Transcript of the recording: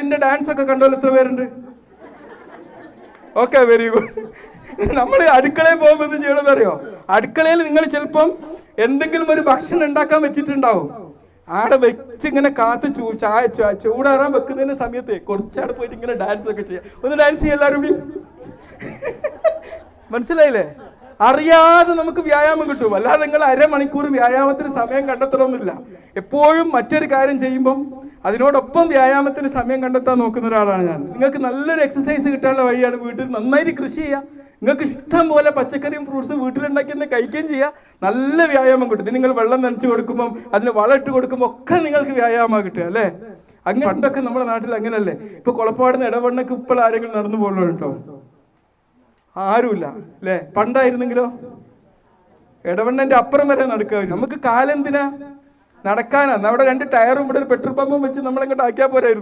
എന്റെ ഡാൻസ് ഒക്കെ കണ്ടോല്ലോ എത്ര പേരുണ്ട്? Okay, very good. നമ്മൾ അടുക്കളയിൽ പോകുമ്പോൾ എന്ത് ചെയ്യണമെന്ന് അറിയോ? അടുക്കളയിൽ നിങ്ങൾ ചിലപ്പം എന്തെങ്കിലും ഒരു ഭക്ഷണം ഉണ്ടാക്കാൻ വെച്ചിട്ടുണ്ടാവും. ആടെ വെച്ച് ഇങ്ങനെ കാത്ത് ചൂടാറാൻ വെക്കുന്നതിന്റെ സമയത്ത് കുറച്ചാടെ പോയിട്ട് ഇങ്ങനെ ഡാൻസ് ഒക്കെ ചെയ്യാം. ഒന്ന് ഡാൻസ് ചെയ്യാം എല്ലാവരും. മനസ്സിലായില്ലേ? അറിയാതെ നമുക്ക് വ്യായാമം കിട്ടും. അല്ലാതെ നിങ്ങൾ അരമണിക്കൂർ വ്യായാമത്തിന് സമയം കണ്ടെത്തണമെന്നില്ല. എപ്പോഴും മറ്റൊരു കാര്യം ചെയ്യുമ്പം അതിനോടൊപ്പം വ്യായാമത്തിന് സമയം കണ്ടെത്താൻ നോക്കുന്ന ഒരാളാണ് ഞാൻ. നിങ്ങൾക്ക് നല്ലൊരു എക്സസൈസ് കിട്ടാനുള്ള വഴിയാണ് വീട്ടിൽ നന്നായിട്ട് കൃഷി ചെയ്യുക. നിങ്ങൾക്ക് ഇഷ്ടം പോലെ പച്ചക്കറിയും ഫ്രൂട്ട്സും വീട്ടിലുണ്ടാക്കി തന്നെ കഴിക്കുകയും ചെയ്യുക. നല്ല വ്യായാമം കിട്ടും. ഇത് നിങ്ങൾ വെള്ളം നനച്ച് കൊടുക്കുമ്പം അതിന് വളം ഇട്ട് കൊടുക്കുമ്പോൾ ഒക്കെ നിങ്ങൾക്ക് വ്യായാമം കിട്ടുക അല്ലേ? അങ്ങനെ പണ്ടൊക്കെ നമ്മുടെ നാട്ടിൽ അങ്ങനല്ലേ? ഇപ്പൊ കൊളപ്പാടുന്ന ഇടവണ്ണക്ക് ഇപ്പോൾ ആരെങ്കിലും നടന്നു പോകുന്നുണ്ടോ? ആരുമില്ല അല്ലേ? പണ്ടായിരുന്നെങ്കിലോ ഇടവണ്ണന്റെ അപ്പുറം വരെ നടക്കുക. നമുക്ക് കാലെന്തിനാ? നടക്കാനാ. അവിടെ 2 ടയറും ഇവിടെ ഒരു പെട്രോൾ പമ്പും വെച്ച് നമ്മളെങ്ങോട്ട് ആക്കിയാൽ പോരായിരുന്നു.